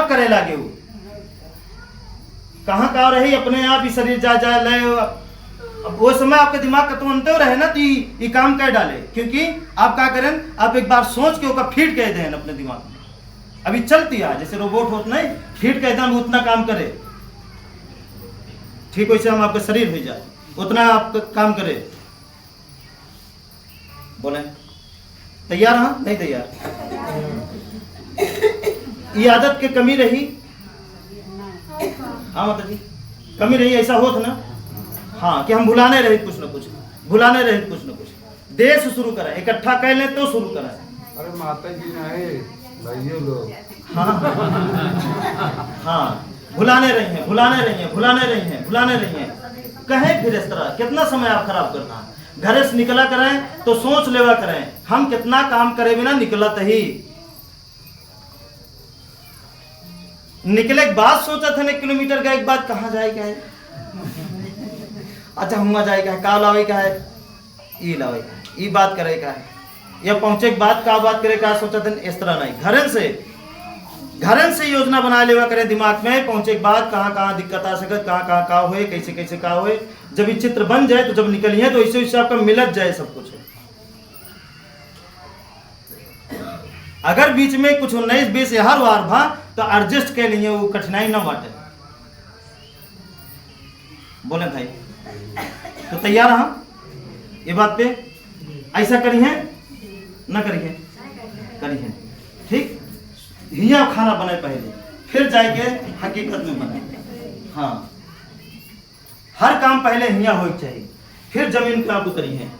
तब करे लागे वो कहाँ का रही अपने आप ही शरीर जा ले। अब वो समय आपके दिमाग का तो अंतर रहे ना तो ये काम कर डाले, क्योंकि आप क्या करें, आप एक बार सोच के उसका फीड कह दें अपने दिमाग में। अभी चलती है जैसे रोबोट होता नहीं, फीड कह दें उतना काम करे, ठीक वैसे हम आपका शरीर हो जाए उतना आप काम करे। बोले तैयार? हाँ नहीं तैयार? ये आदत की कमी रही, हाँ माता जी कमी रही, ऐसा होता ना हाँ कि हम भुलाने रहे कुछ न कुछ, भुलाने रहे कुछ न कुछ। देश शुरू करें, इकट्ठा कर लें तो शुरू करें। अरे माता जी नहीं भाइयों लोग, हाँ हाँ भुलाने रही हैं, भुलाने रही हैं, भुलाने रही हैं, भुलाने रही हैं। कहें फिर इस तरह कितना समय आप खराब करना। घर से निकला करें तो सोच लेवा करें, हम कितना काम करे बिना निकलत ही। निकले के बाद सोचा था 1 किलोमीटर का, एक बात कहाँ जाएगा है, अच्छा हुआ जाएगा है, का लावे का है, ई लावे का है, ई बात करे का है, या पहुंचे के बाद का बात करे का सोचा था। इस तरह नहीं, घरन से योजना बना लेवा करें दिमाग में, पहुंचे के बाद कहाँ कहाँ दिक्कत आ सकत, कहाँ कहाँ का हुए, कैसे कैसे का हुए। जब ये चित्र बन जाए तो जब निकलिए तो इसे वैसे आपका मिलत जाए सब कुछ। अगर बीच में कुछ 19-20 हर वार भा तो एडजस्ट के लिए वो कठिनाई ना बांटे। बोले भाई तो तैयार हाँ ये बात पे? ऐसा करिए ना करिए, करिए ठीक। हिया खाना बनाए पहले, फिर जाके हकीकत में बनाए। हाँ हर काम पहले हिया हो चाहिए, फिर जमीन पे आप उतरी हैं।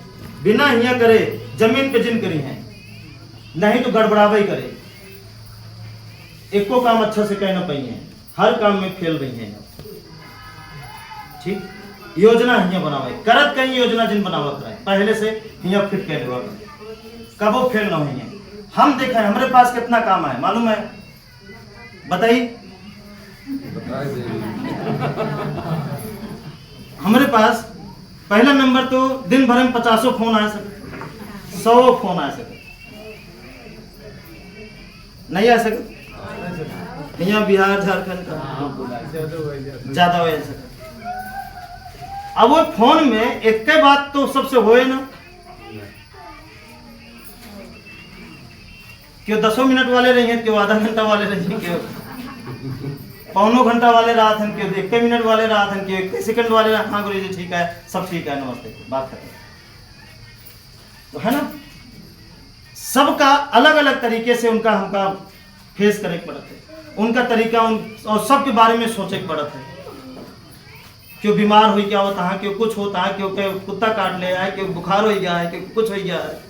बिना हिया करे जमीन पे जिन करी हैं, नहीं तो गड़बड़ावे करे, एको काम अच्छा से कह ना पाई है, हर काम में फेल रही हैं। ठीक योजना हिया बनावे, करत कहीं योजना जिन बनावा कराए पहले से हिया फिट कह देवा करें, कबो फेल ना हुई है। हम देखा है हमारे पास कितना काम है मालूम है, बताइए। हमारे पास पहला नंबर तो दिन भर में 50 फोन आ सके, 100 फोन आ सके, नहीं आ सके। यहाँ बिहार झारखंड का ज्यादा हो सके। अब वो फोन में एक बात तो सबसे होए ना, क्यों 10 मिनट वाले रही हैं, क्यों आधा घंटा वाले रही हैं, क्यों 1.25 घंटा वाले रात हैं, क्यों 1 मिनट वाले रात हैं, क्यों 1 सेकंड वाले रात। हाँ गुरु जी ठीक है, सब ठीक है, नमस्ते, बात करें तो है ना। सबका अलग अलग तरीके से उनका हमका फेस करे पड़ता है, उनका तरीका और सबके बारे में सोचे पड़ता है। क्यों बीमार हो क्या होता है, क्यों कुछ होता है, क्यों कुत्ता काट ले है, क्यों बुखार हो गया है, क्यों कुछ हो गया है,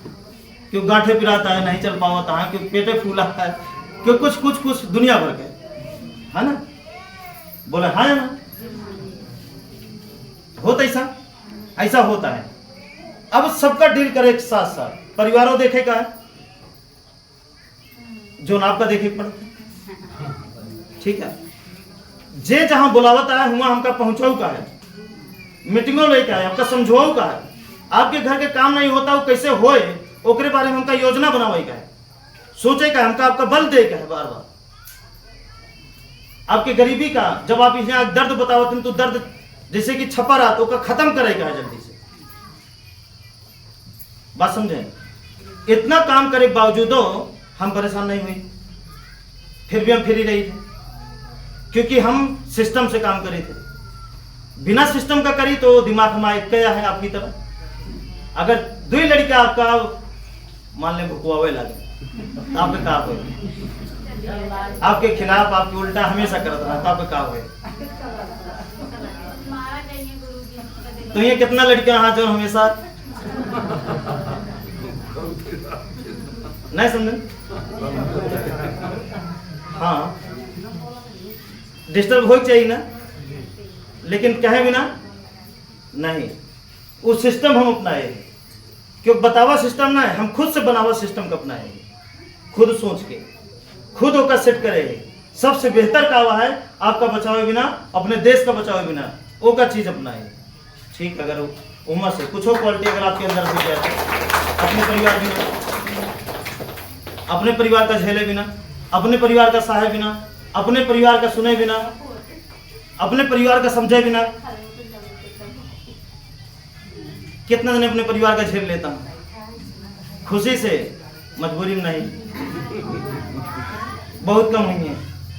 क्यों गांठे पिराता है नहीं चल पाता है, क्यों पेटे फूला है, क्यों कुछ कुछ कुछ दुनिया भर के है ना। बोले हाँ ना, होता ऐसा होता है। अब सबका डील करे एक साथ साथ, परिवारों देखेगा जो आपका देखे पड़ता है, ठीक है। जे जहां बुलावत आया हुआ हमका पहुंचाऊ का है, मीटिंगों लेके आए आपका समझाऊ का है, आपके घर के काम नहीं होता वो कैसे होए ओकरे बारे में हमका योजना बनावे का है, सोचे का हमका आपका बल दे का है बार बार। आपके गरीबी का जब आप यहाँ दर्द बतावत हैं तो दर्द जैसे कि छपा रहा तो खत्म करेगा है जल्दी से। बात समझे? इतना काम करे बावजूद हम परेशान नहीं हुए, फिर भी हम फिर ही रही थे, क्योंकि हम सिस्टम से काम करे थे। बिना सिस्टम का करी तो दिमाग हमारा क्या है आपकी तरह। अगर 2 लड़का आपका मान लें भुकवावे लगे, आपके का हो, आपके खिलाफ आपके उल्टा हमेशा करता रहा तो आपके का हो। तो ये कितना लड़कियां हाँ जो हमेशा नहीं समझे, हाँ डिस्टर्ब हो चाहिए ना, लेकिन कहे बिना नहीं। वो सिस्टम हम अपनाए, क्यों बतावा सिस्टम ना है, हम खुद से बनावा सिस्टम का अपनाए, खुद सोच के खुद होकर सेट करे। सबसे बेहतर का हुआ है आपका बचावे बिना, अपने देश का बचावे बिना वो का चीज अपनाए। ठीक, अगर उम्र से कुछ हो क्वालिटी अगर आपके अंदर से गया अपने परिवार बिना, अपने परिवार का झेले बिना, अपने परिवार का सहाय बिना, अपने परिवार का सुने बिना, अपने परिवार का समझे बिना। कितना दिन अपने परिवार का झेल लेता हूँ, खुशी से, मजबूरी में नहीं। बहुत कम हुई है,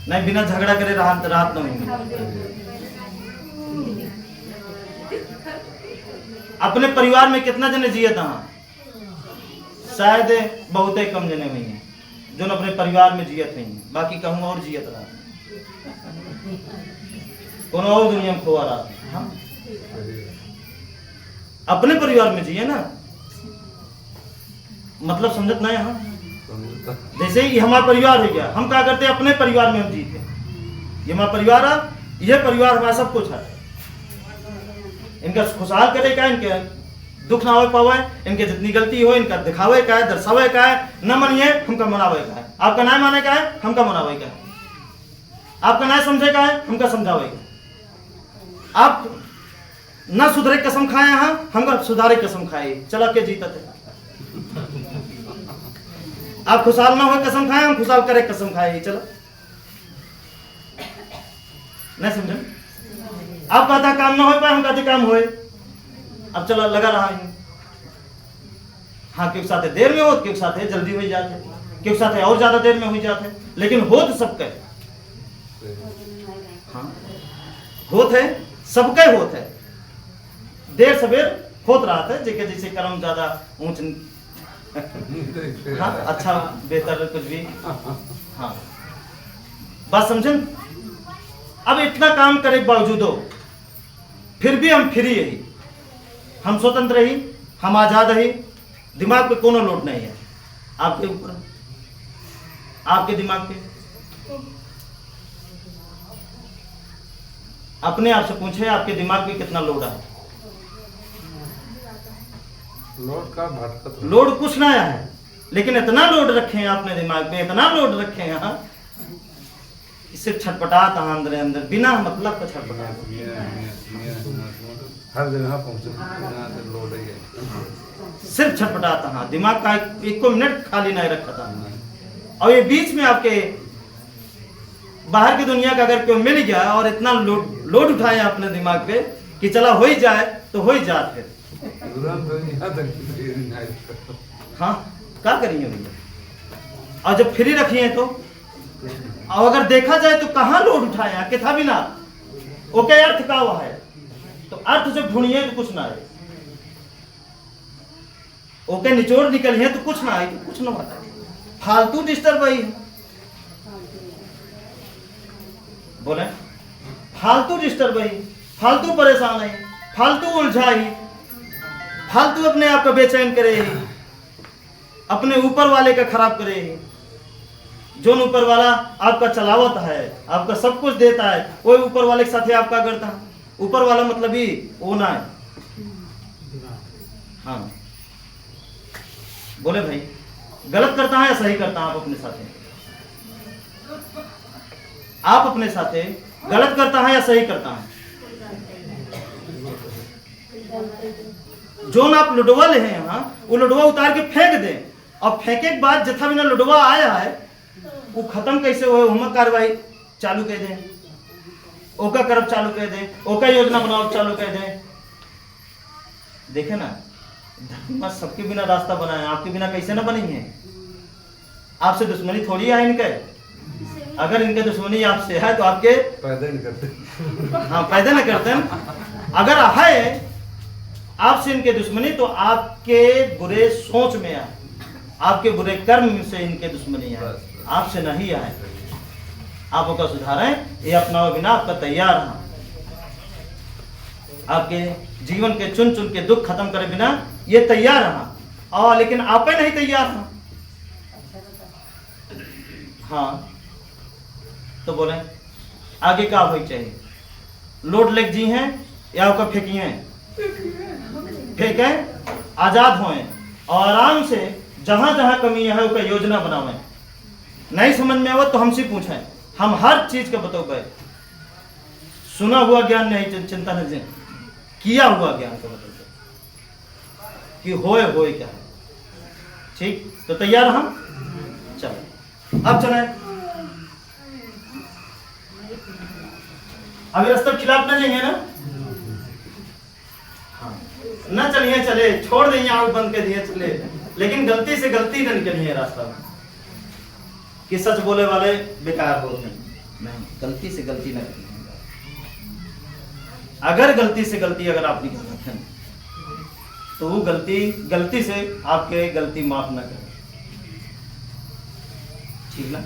नहीं बिना झगड़ा करे राहत नहीं हुई। अपने परिवार में कितना जने जिए था, शायद बहुत ही कम जने हुई हैं जो अपने परिवार में जियत हुई हैं, बाकी कहूँ और जियत रहा, कौन और दुनिया में खोआ रहा। हाँ? अपने परिवार में जिए ना, मतलब समझत नहीं। हाँ, जैसे ही हमारा परिवार हो गया, हम क्या करते हैं, अपने परिवार में हम जीते। ये हमारा परिवार है, ये परिवार हमारा सब कुछ है। इनका खुशहाल करे का, इनके दुख ना हो पावे, इनके जितनी गलती हो इनका दिखावे का है, दर्शावे का है। न मानिए हमका मनावे का है, आपका ना माने का है, हमका मनावे का है। आपका ना समझे का है, हमका समझावे का। आप ना सुधरे कसम खाए, यहाँ हमका सुधारे कसम खाए, चला के जीता थे। आप खुशहाल ना हो कसम खाए, हम खुशहाल करे कसम खाए, चलो। नहीं समझे? आप कहता काम ना हो पाए, हम कहते काम होए। अब चला लगा रहा है। हाँ, क्योंकि साथ देर में हो, क्योंकि साथ जल्दी हो जाते, क्योंकि साथ और ज्यादा देर में हो जाते, लेकिन हो तो सबके। हाँ, होत है सबके, होत है देर सवेर होत रहा था, जेके जैसे कर्म ज्यादा ऊंच हाँ, अच्छा बेहतर कुछ भी। हाँ, बात समझे? अब इतना काम करे बावजूद फिर भी हम फ्री ही, हम स्वतंत्र ही, हम आजाद ही। दिमाग पे कोनो लोड नहीं है आपके ऊपर, आपके दिमाग पे। अपने आप से पूछे, आपके दिमाग पे कितना लोड है? लोड का भटकत, लोड कुछ ना है, लेकिन इतना लोड रखे हैं अपने दिमाग पे, इतना लोड रखे हैं यहाँ, सिर्फ छटपटाता है अंदर अंदर, बिना मतलब का छटपटाता, हर जगह पहुंचे लोड है, सिर्फ छटपटाता। हाँ, दिमाग का एक मिनट खाली नहीं रखा था। और ये बीच में आपके बाहर की दुनिया का अगर कोई मिल गया और इतना लोड उठाए अपने दिमाग पे कि चला हो ही जाए तो हो ही जाए, फिर हाँ क्या करेंगे भैया। और जब फ्री रखिए तो, और अगर देखा जाए तो कहाँ लोड उठाए किथा भी ना, ओके अर्थ का हुआ है, तो अर्थ जब ढूंढिए तो कुछ ना है, ओके निचोड़ निकलिए तो कुछ ना है, तो कुछ ना होता, फालतू डिस्टर्ब है। बोले फालतू डिस्टर्ब है, फालतू परेशान है, फालतू उलझा ही, फालतू अपने आप को बेचैन करे ही, अपने ऊपर वाले का खराब करे ही। जो ऊपर वाला आपका चलावत है, आपका सब कुछ देता है, वो ऊपर वाले के साथ आपका करता है। ऊपर वाला मतलब ही वो ना है। हाँ, बोले भाई गलत करता है या सही करता है? आप अपने साथ, आप अपने साथ गलत करता है या सही करता है? जो ना आप लुडवा ले हैं यहाँ, वो लुडवा उतार के फेंक दें, और फेंके के बाद जथा बिना लुडवा आया है वो खत्म कैसे हो, हम कार्रवाई चालू कर दें, ओका करब चालू कर दें, ओका योजना बनाओ चालू कर दें। देखे ना, धरती माँ सबके बिना रास्ता बनाए, आपके बिना कैसे ना बनी है? आपसे दुश्मनी थोड़ी है इनके, अगर इनके दुश्मनी आपसे है तो आपके पैदा नहीं करते। हाँ, पैदा नहीं करते। अगर है आपसे इनके दुश्मनी तो आपके बुरे सोच में है, आपके बुरे कर्म से इनके दुश्मनी है, आपसे नहीं है। आप उसका सुधारें, ये अपनाओ बिना आपका तैयार है, आपके जीवन के चुन चुन के दुख खत्म करे बिना ये तैयार है। और लेकिन आप नहीं तैयार हैं। हाँ, तो बोले आगे क्या हो चाहिए? लोड लग जी हैं या उसका फेंकिए, फेंके, आजाद होए और आराम से जहां जहां कमी है उसका योजना बनावे। नहीं समझ में आवे तो हमसे पूछें, हम हर चीज का बताओगे। सुना हुआ ज्ञान नहीं, चिंता नहीं, किया हुआ ज्ञान का बताओगे कि होए क्या है। ठीक, तो तैयार हम? चलो अब चलें। अभी रास्ते के खिलाफ ना जाइए ना, हाँ ना चलिए, चले छोड़ देंगे, आँख बंद कर दिए चले, लेकिन गलती से गलती न निकलिए रास्ता में कि सच बोले वाले बेकार होते हैं, नहीं, गलती से गलती न करिए। अगर गलती से गलती अगर आप निकलते हैं तो वो गलती से आपके गलती माफ न करें, ठीक ना।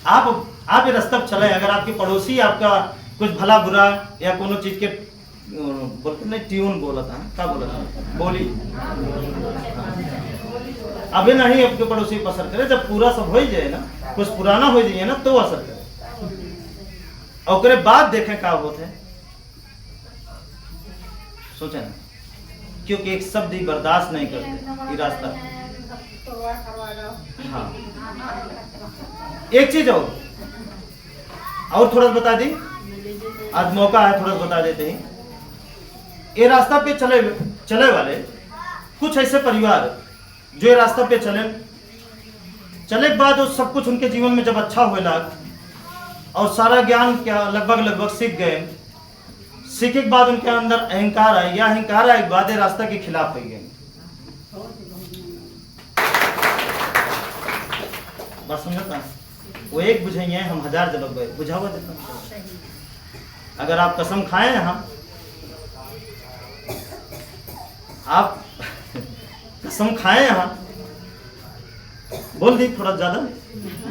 आप ये रास्ता चले, अगर आपके पड़ोसी आपका कुछ भला बुरा या कोनो चीज के बोलते नहीं, ट्यून बोला था, क्या बोला था, बोली, अभी नहीं आपके पड़ोसी पर असर करे, जब पूरा सब हो जाए ना, कुछ पुराना हो जाइए ना तो असर करे, और उसके बाद देखें क्या होते हैं, सोचे ना, क्योंकि एक शब्द ही बर्दाश्त नहीं करते ये रास्ता। हाँ एक चीज और थोड़ा बता दी, आज मौका है थोड़ा बता देते हैं। ये रास्ता पे चले वाले कुछ ऐसे परिवार जो ये रास्ता पे चले के बाद वो सब कुछ उनके जीवन में जब अच्छा हुए लग और सारा ज्ञान क्या लगभग सीख गए, सीखे के बाद उनके अंदर अहंकार आए, या अहंकार आए के बाद ये रास्ता के खिलाफ हो गए। बात समझता, वो एक बुझेंगे, हम 1000 जब बुझावा देता। अगर आप कसम खाएं यहाँ, आप कसम खाएं यहाँ, बोल दी थोड़ा ज्यादा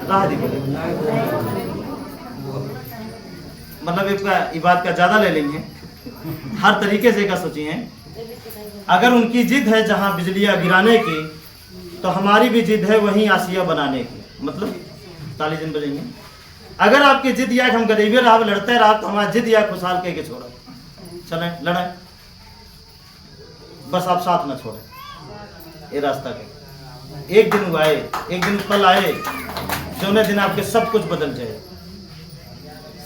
राह दी बोले, मतलब एक बात का ज्यादा ले लेंगे, हर तरीके से का सोचिए। अगर उनकी जिद है जहां बिजलियां गिराने की, तो हमारी भी जिद है वहीं आसिया बनाने की, मतलब ताली दिन बजेंगे। अगर आपकी जिद या हम गरीबी रहा लड़ते रहा, तो हमारी जिद या खुशहाल कह के छोड़ा, चले लड़े, बस आप साथ न छोड़े ये रास्ता के। एक दिन आए, एक दिन पल आए जो न दिन आपके सब कुछ बदल जाए,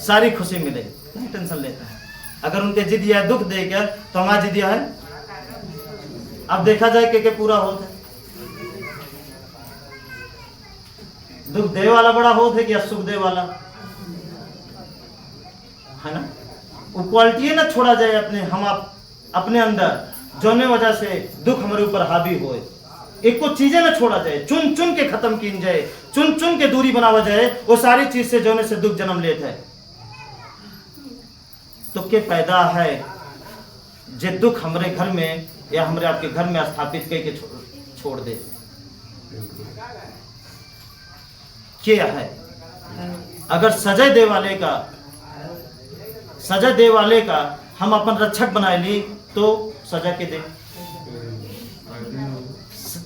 सारी खुशी मिले, नहीं टेंशन लेता है। अगर उनके जिद या दुख दे क्या, तो हमारा जिद है, अब देखा जाए कि पूरा होता है, दुख दे वाला बड़ा होता है कि सुख दे वाला, है ना। वो क्वालिटी ना छोड़ा जाए अपने अंदर, जोने वजह से दुख हमारे ऊपर हावी होए, एक को चीजें ना छोड़ा जाए, चुन चुन के खत्म की जाए, चुन चुन के दूरी बनावा जाए, वो सारी चीज से जोने से दुख जन्म लेता है। तो के पैदा है जे दुख हमारे घर में या हमारे आपके घर में स्थापित करके छोड़ दे, क्या है। अगर सजा दे वाले का हम अपन रक्षक बनाए ली, तो सजा के दे,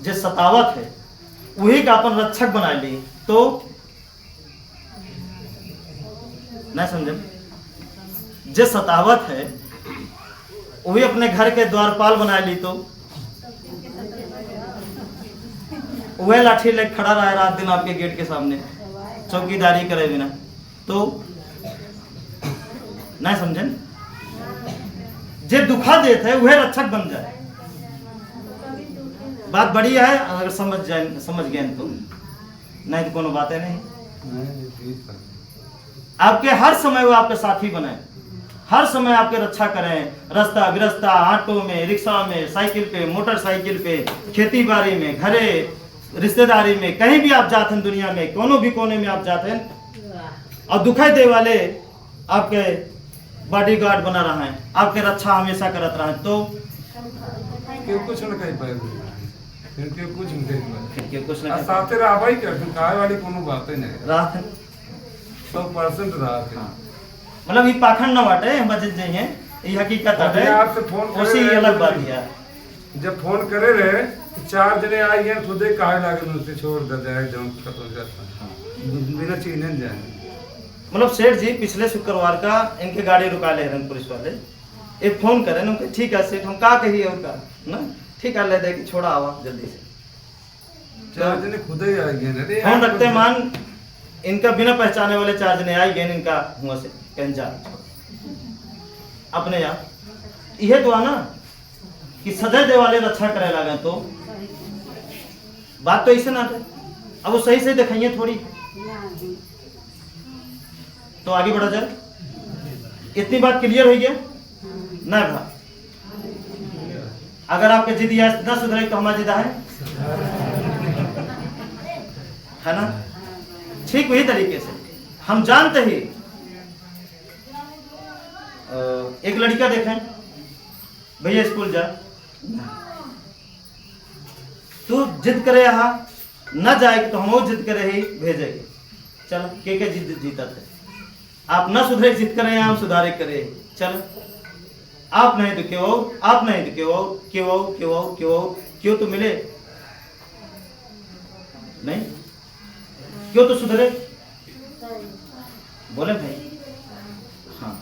जे सतावत है वही का अपन रक्षक बनाए ली, तो नहीं समझे, जे सतावत है वही अपने घर के द्वारपाल बना ली, तो वह लाठी लेके खड़ा रहा रात दिन आपके गेट के सामने चौकीदारी करे बिना, तो नहीं समझे, जे दुखा देते है वह रक्षक बन जाए। बात बड़ी है, अगर समझ गए तो, नहीं तो कोनो बातें नहीं। आपके हर समय वो आपके साथी बने, हर समय आपके रक्षा करें, रास्ता विरस्ता, ऑटो में, रिक्शा में, साइकिल पे, मोटरसाइकिल पे, खेती बाड़ी में, घरे रिश्तेदारी में, कहीं भी आप जाते हैं दुनिया में, कोनो भी कोने में आप जाते हैं, और दुखाई दे वाले आपके बॉडीगार्ड बना रहा है, आपके रक्षा हमेशा करत रहा है, तो क्यों कुछ न कह पाए, क्यों कुछ न कह पाए, क्यों कुछ ना साथे रहा भाई, कर खाए वाली कोनो बात नहीं, रात है 100% रात है, मतलब ये पाखंड न बाटे, हम बच जाइए, ये हकीकत है। आपसे फोन उसी अलग बात है, जब फोन करे रहे तो 4 जने आई हैं, खुदे कहे लागे मुझसे छोड़ दे जाए, जौन खत्म जाता बिना चीने जाए। मतलब सेठ जी पिछले शुक्रवार का इनके गाड़ी रुका ले रहे पुलिस वाले, एक फोन करे ना, ठीक है सेठ, हम का कहिए उनका ना, ठीक है ले दे कि छोड़ा आवा जल्दी से, 4 जने खुदे ही आ गए, फोन रखते मान इनका बिना पहचाने वाले 4 जने आई गए, इनका हुआ से कहीं जा अपने यहाँ, यह तो आना कि सजा दे वाले रक्षा करे लगे, तो बात तो ऐसे ना है, अब वो सही से दिखाइए थोड़ी, तो आगे बढ़ा जाए। इतनी बात क्लियर हुई है ना भा? अगर आपके जिद न सुधरे तो हमारा जिदा है ना? ठीक वही तरीके से हम जानते ही एक लड़का देखें, भैया स्कूल जा, तू जिद करे यहाँ न जाए तो हम जिद करे ही भेजेंगे। चलो के जिद जीता थे, आप न सुधरे जिद करें हम सुधारे करे। चलो आप नहीं तो क्यों, आप नहीं तो क्यों, क्यों क्यों क्यों क्यों तो मिले नहीं, क्यों तो सुधरे बोले भाई। हाँ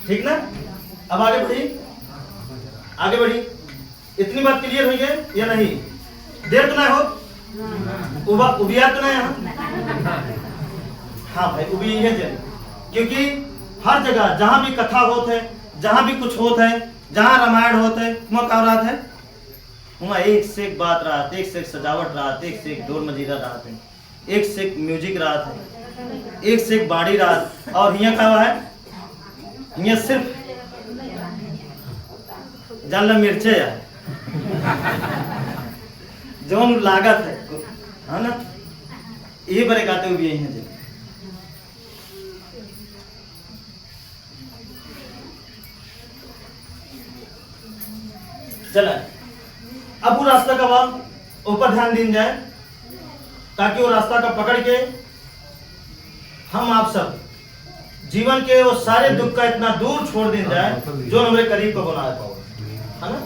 ठीक ना? अब आगे बढ़िए, आगे बढ़िए। इतनी बात क्लियर हुई है या नहीं? देर तो ना हो, उबिया तो नहीं? हाँ भाई उबी है जन, क्योंकि हर जगह जहां भी कथा होत है, जहां भी कुछ होत है, जहां रामायण होत है, वहाँ का रात है, वहाँ एक से एक बात रात, एक से एक सजावट रात, एक से एक ढोल मजीरा रात है, एक से एक म्यूजिक रात है, एक से एक बाड़ी रात। और यहाँ का है, यहाँ सिर्फ जानला मिर्चे है जो लागत है ना? ये बड़े गाते हुए यही है। चला अब वो रास्ता का बात ऊपर ध्यान दिन जाए, ताकि वो रास्ता का पकड़ के हम आप सब जीवन के वो सारे दुख का इतना दूर छोड़ दिन जाए जो हमारे करीब को बना पाओ, है ना?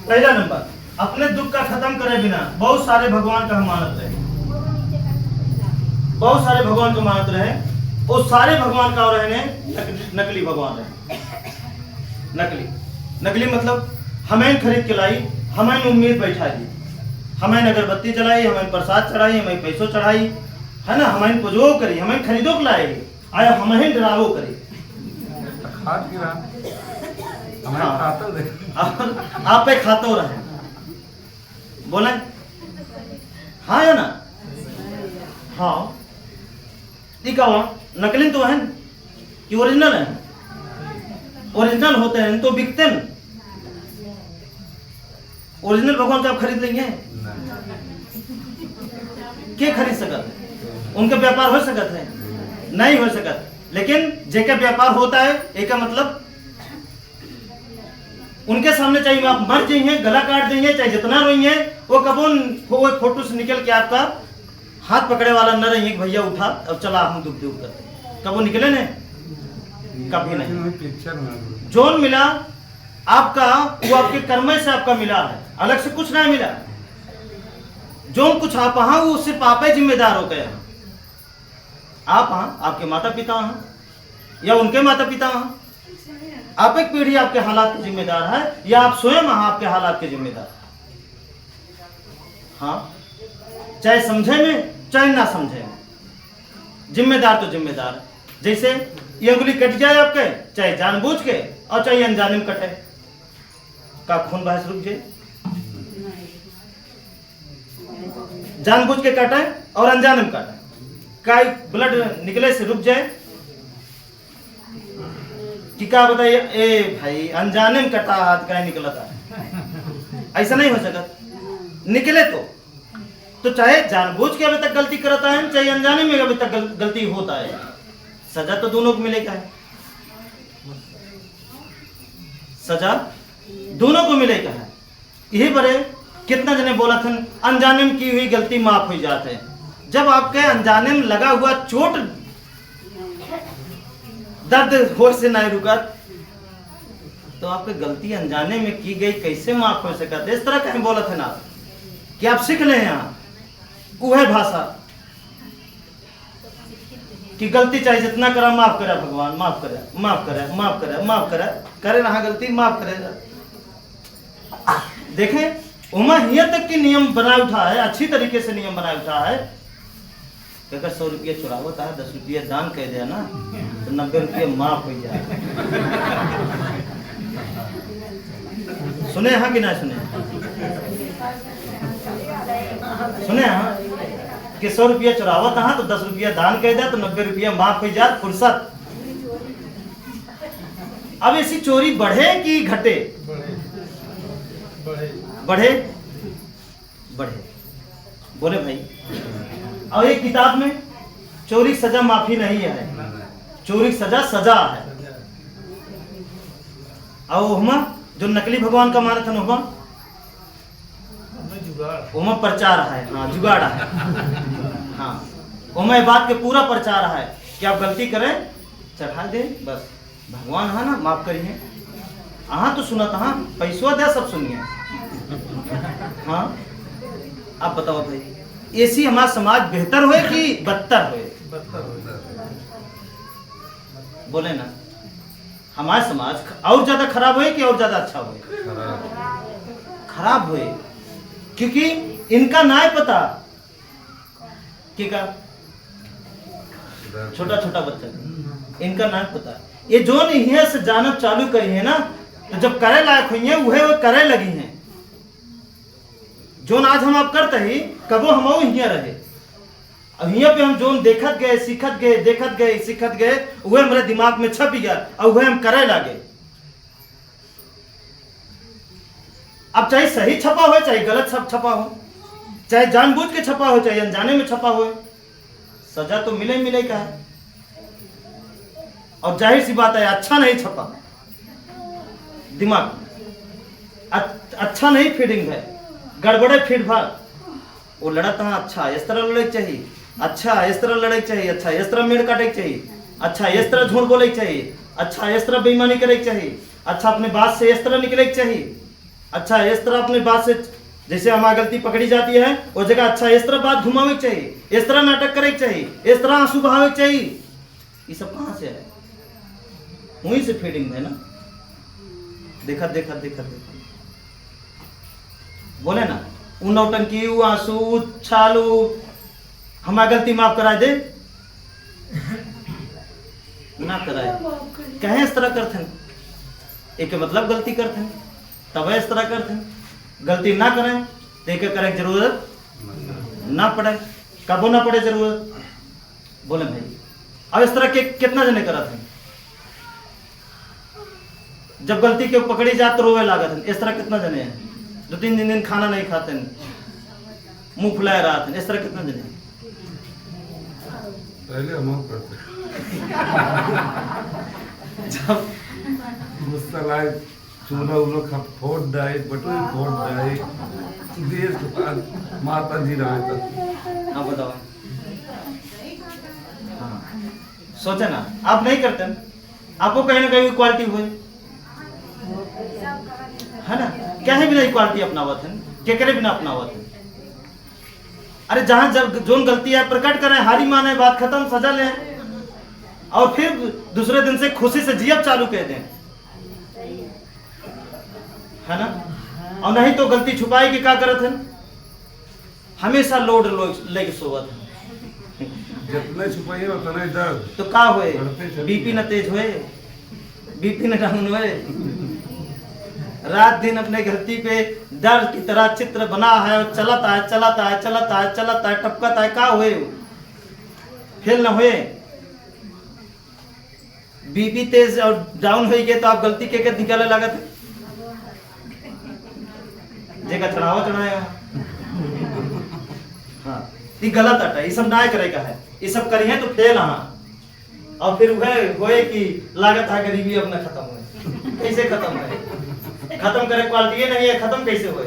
पहला नंबर, अपने दुख का खत्म करे बिना बहुत सारे भगवान का हम मानत रहे, बहुत सारे भगवान को मानत रहे। वो सारे भगवान का और नकली भगवान रहे। नकली मतलब हमें खरीद के लाई, हमें उम्मीद बैठा दी, हमें अगरबत्ती जलाई, हमें प्रसाद चढ़ाई, हमें पैसों चढ़ाई, है ना? हमें पुजो करी, हमें खरीदो के लाए आया, हमें डरावो करी। आप पे खातो रहे बोले हाँ या ना? हाँ नकली तो है कि ओरिजिनल है? ओरिजिनल होते हैं तो बिकते हैं। ओरिजिनल भगवान को आप खरीद लेंगे? क्या खरीद सकते? उनका व्यापार हो सकता है? नहीं हो सकता। लेकिन जेका व्यापार होता है एक मतलब उनके सामने चाहे आप मर जाइए, गला काट देंगे, चाहे जितना रोइए, वो कबून वो फोटो से निकल के आपका हाथ पकड़े वाला न रहिए कि भैया उठा अब चला हम दुख दुख करते, कबून निकले ने? कभी नहीं। जोन मिला आपका वो आपके कर्म से आपका मिला है, अलग से कुछ नहीं मिला। जो कुछ आप हाँ वो सिर्फ आप ही जिम्मेदार हो गए। आप हाँ आपके माता पिता हैं या उनके माता पिता हैं, आप एक पीढ़ी आपके हालात के जिम्मेदार है या आप स्वयं आपके हालात के जिम्मेदार? हाँ चाहे समझे में चाहे ना समझे में, जिम्मेदार तो जिम्मेदार है। जैसे ये अंगुली कट जाए आपके, चाहे जानबूझ के और चाहे अनजाने में कटे, का खून बहस रुक जाए? जानबूझ के काटे और अनजाने में काटे, का ब्लड निकले से रुक जाए कि क्या बताइए? ए भाई अनजाने में कटा हाथ का निकला था, ऐसा नहीं हो सकता। निकले तो चाहे जानबूझ के अभी तक गलती करता है, चाहे अनजाने में अभी तक गलती होता है, सजा तो दोनों को मिलेगा है। सजा दोनों को मिलेगा है। यही बड़े कितना जने बोला था अनजाने में की हुई गलती माफ हो जाते हैं। जब आपके अनजाने में लगा हुआ चोट दर्द होश से नहीं रुका तो आपकी गलती अनजाने में की गई कैसे माफ हो सका? इस तरह कहीं बोला था ना कि आप सीख लें यहाँ वह भाषा कि गलती चाहे जितना करा माफ करे भगवान, माफ करे माफ करे माफ करे माफ करे करे रहा गलती माफ करेगा। देखें उमा यहाँ तक कि नियम बना उठा है, अच्छी तरीके से नियम बना उठा है। अगर 100 रुपया चुरावता है 10 रुपया दान कह दिया ना तो 90 रुपया माफ हो जाए। सुने हाँ कि ना सुने? सुने हाँ कि 100 रुपया चुरावत हाँ तो 10 रुपया दान कर दे तो 90 रुपया माफ हो जात फुर्सत। अब ऐसी चोरी बढ़े कि घटे? बढ़े बढ़े बोले भाई। और एक किताब में चोरी सजा माफी नहीं है, चोरी सजा सजा है। और हुमा जो नकली भगवान का मानत है हुमा प्रचार है, हाँ जुगाड़ है। हाँ हुमा बात के पूरा प्रचार है कि आप गलती करें चढ़ा दे बस भगवान है ना माफ करिए। हाँ तो सुनत हाँ पैसों दे सब सुनिए। हाँ आप बताओ भाई ऐसी हमारा समाज बेहतर हुए कि बदतर हुए? बोले ना हमारा समाज और ज्यादा खराब हुए कि और ज्यादा अच्छा हुए? खराब हुए क्योंकि इनका ना है पता कि का छोटा छोटा बच्चा इनका ना है पता। ये जो नहीं से जानब चालू करी है ना तो जब करे लायक हुई है वो करे लगी हैं। जोन आज हम आप करते ही कबो हम हियाँ रहे। अब हियाँ पे हम जोन देखत गए सीखत गए देखत गए सीखत गए वह हमारे दिमाग में छप गया और वह हम करे लगे। अब चाहे सही छपा हो चाहे गलत सब छपा हो, चाहे जानबूझ के छपा हो चाहे अनजाने में छपा हो, सजा तो मिले मिले का है। और जाहिर सी बात है अच्छा नहीं छपा दिमाग अच्छा नहीं फीडिंग है गड़बड़े फीड भाग वो लड़ता है। अच्छा इस तरह लड़े चाहिए, अच्छा इस तरह लड़े चाहिए, अच्छा इस तरह मेड़ काटे चाहिए, अच्छा इस तरह झूठ बोले चाहिए, अच्छा इस तरह बेईमानी करे चाहिए, अच्छा अपने बात से इस तरह निकले चाहिए, अच्छा इस तरह अपने बात से जैसे हमारी गलती पकड़ी जाती है वो जगह अच्छा इस तरह बात घुमावे चाहिए, इस तरह नाटक करे चाहिए, इस तरह आंसू बहावे चाहिए। ये सब कहाँ से है? वहीं से फीडिंग है ना। देखा देखा देखा देखा बोले ना वो नौटंकी वो आंसू छालू हमारी गलती माफ करा दे ना कराए कहें इस तरह करते हैं एक मतलब गलती करते हैं तब इस तरह करते हैं। गलती ना करें तो एक करे जरूरत ना पड़े कबो ना पड़े जरूरत। बोले भाई अब इस तरह के कितना जने करते हैं? जब गलती के पकड़ी जात तो रोवे लागत है। इस तरह कितना जने हैं? 2-3 दिन खाना नहीं खाते मुंह फुलाए रहा था। इस तरह कितना जने हैं? पहले हम करते जब गुस्सा लाए चूल्हा उलो फोड़ डाई बटोरी फोड़ डाई देश के बाद माता जी रहे तक। हाँ बताओ। हाँ सोचे ना आप नहीं करते आपको कहीं ना कहीं क्वालिटी हुई है ना। क्या है बिना इक्वालिटी अपनावत है क्या करे बिना अपनावत है। अरे जहां जब जोन गलती है प्रकट करें हारी माने बात खत्म सजा लें और फिर दूसरे दिन से खुशी से जियब चालू कर दें है ना। और नहीं तो गलती छुपाई के क्या करत है हमेशा लोड लेके सोवत है। जितने छुपाइए उतना ही दर्द तो का हुए बीपी न तेज हुए बीपी न डाउन हुए। रात दिन अपने गलती पे दर्द की तरह चित्र बना है और चलता है चलता है चलता है चलता है टपकता है का हुए फेल न हुए। बीपी तेज और डाउन हो गए तो आप गलती के निकाले लागत जेका चढ़ावा चढ़ाएगा। हाँ ये गलत अटा ये सब ना करे का है ये सब करी है तो फेल हाँ। और फिर वह होए कि लागत है गरीबी अब न खत्म हुए। कैसे खत्म है? खत्म करे क्वालिटी नहीं है खत्म कैसे हुए?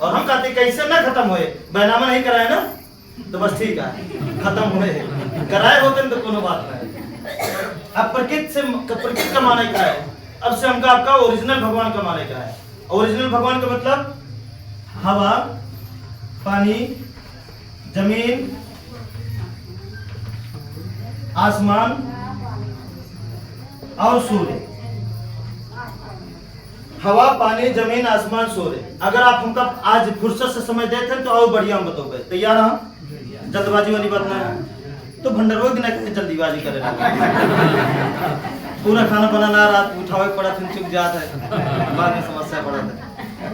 और हम कहते कैसे ना खत्म हुए बैनामा नहीं कराए ना तो बस ठीक है खत्म हुए कराए होते तो कोनो बात नहीं। अब प्रकृति का माने क्या है? अब से हमका आपका ओरिजिनल भगवान का माने क्या है? ओरिजिनल भगवान का मतलब हवा पानी जमीन आसमान और सूर्य। हवा पानी जमीन आसमान सूर्य। अगर आप हमका आज फुर्सत से समय देते हैं तो और बढ़िया हम बताओगे। तैयार हाँ जल्दबाजी वाली बात ना है तो भंडारों की ना जल्दीबाजी करे पूरा खाना बनाना, रात उठावे पड़ा, फिर चुक जाता है, बाद में समस्या पड़ा था।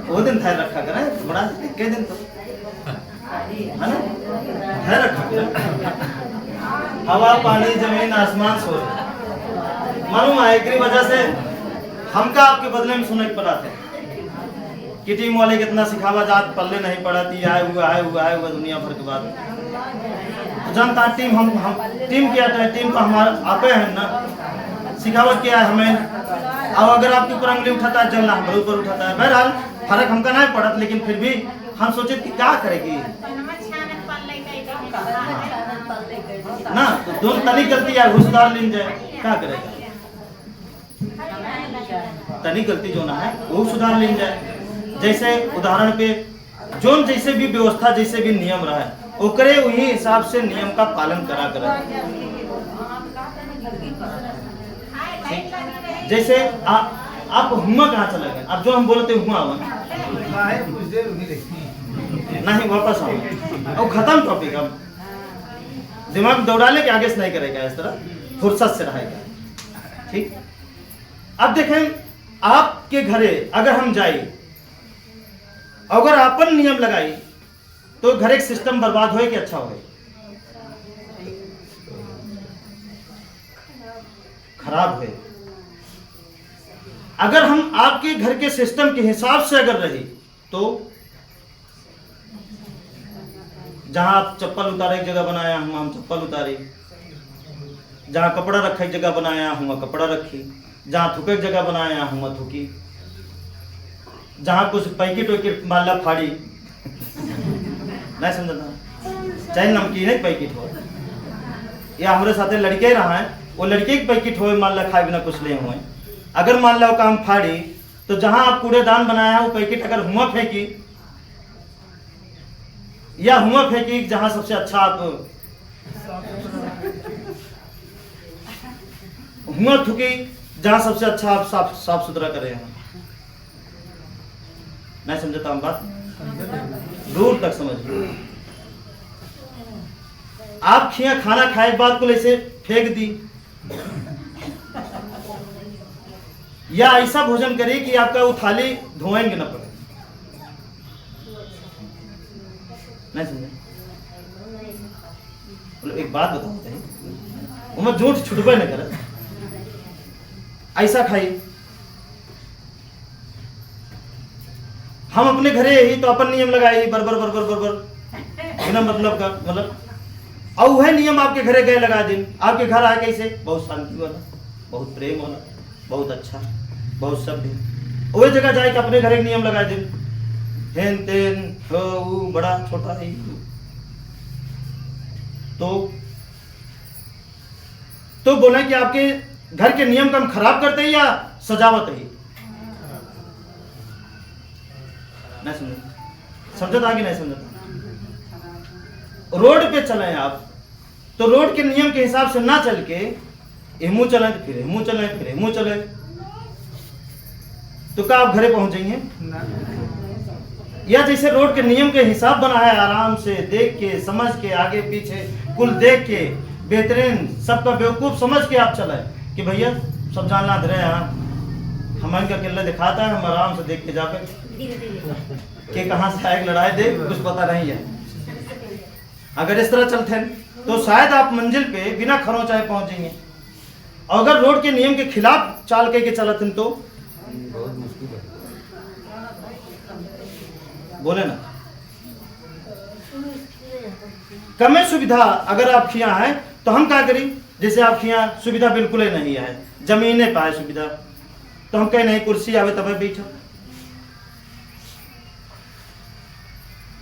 वो दिन ध्यान रखा करें, बड़ा कई दिन तो है ना, ध्यान रखा करें। हवा, पानी, जमीन, आसमान, सूर्य, मालूम है एक वजह से हमका आपके बदले में सुनाई पड़ा था कि टीम वाले कितना सिखावा जात पल्ले नहीं पड़ा थी, आए हुआ दुनिया भर के बाद। तो जानता टीम हम टीम क्या है, टीम तो हमारा आपे हैं ना, सिखावट क्या है हमें। अब अगर आपके ऊपर अंगली उठाता है, जलना हमारे ऊपर उठाता है। बहरहाल फर्क हमका नहीं पड़ा, लेकिन फिर भी हम सोचे कि क्या करेगी ना, तो दोनों तनी गलती है, वो सुधार लीन जाए, क्या करेगा। तनी गलती जो ना है वो सुधार लीन जाए। जैसे उदाहरण पे जोन जैसे भी व्यवस्था, जैसे भी नियम रहा है, ओकरे वही हिसाब से नियम का पालन करा करे। जैसे आप हुआ कहाँ चले गए, अब जो हम बोलते हुआ नहीं वापस आओ, और खत्म टॉपिक। अब दिमाग दौड़ाले के आगे से नहीं करेगा, इस तरह फुर्सत से रहेगा। ठीक, अब देखें आपके घरे अगर हम जाए, अगर अपन नियम लगाई तो घर एक सिस्टम बर्बाद होए कि अच्छा होए, खराब हुए। अगर हम आपके घर के सिस्टम के हिसाब से अगर रही तो जहां आप चप्पल उतारे एक जगह बनाया हम चप्पल उतारी, जहां कपड़ा रखा एक जगह बनाया हम कपड़ा रखी, जहां थूके एक जगह बनाया हम थूकी, जहां कुछ पैकेट वैकेट मान ला फाड़ी नहीं समझना, चाहे नमकीन पैकेट हो या हमारे साथ लड़के रहा है वो लड़के के पैकेट हो, मान ला खाए बिना कुछ ले हुए, अगर मान ला वो काम फाड़ी तो जहां आप कूड़ेदान बनाया है वो पैकेट अगर हुआ फेंकी या हुआ फेंकी जहां सबसे अच्छा आप हुआ थूकी, जहां सबसे अच्छा आप साफ सुथरा करे हैं। नहीं समझता हम बात, दूर तक समझिए। आप खिया खाना खाए बाद को ऐसे फेंक दी, या ऐसा भोजन करिए कि आपका वो थाली धोएंगे ना पड़े। नहीं समझे, एक बात बताते हैं, मैं झूठ छुटबे न करे, ऐसा खाई हम अपने घरे ही तो अपन नियम लगाई बरबर बरबर बरबर बिना मतलब का, मतलब और वह नियम आपके घरे गए लगा दिन, आपके घर आए कैसे बहुत शांति वाला, बहुत प्रेम वाला, बहुत अच्छा, बहुत सभ्य, वही जगह जाए कि अपने घरे नियम लगा दिन, हेन तेन वो बड़ा छोटा ही तो बोले कि आपके घर के नियम का हम खराब करते हैं या सजावट है। नहीं समझता आगे नहीं समझता। रोड पे चले आप तो रोड के नियम के हिसाब से ना चल के एमू चले तो फिर एमू चले फिर एमू चले तो क्या आप घरे पहुंचेंगे? या जैसे रोड के नियम के हिसाब बना है, आराम से देख के समझ के आगे पीछे कुल देख के बेहतरीन सबका बेवकूफ समझ के आप चले कि भैया सब जानना दे रहे हैं, हम इनका किला दिखाता है, हम आराम से देख के जाकर कि कहाँ से आए लड़ाई दे कुछ पता नहीं है। अगर इस तरह चलते हैं तो शायद आप मंजिल पे बिना खरोंचाए पहुंचेंगे, और अगर रोड के नियम के खिलाफ चाल के चलते हैं तो बहुत मुश्किल है। बोले ना, कमे सुविधा अगर आप खिया है तो हम क्या करें, जैसे आप खिया सुविधा बिल्कुल ही नहीं है, जमीने पाए सुविधा तो हम कहीं नहीं कुर्सी आवे तब बैठो,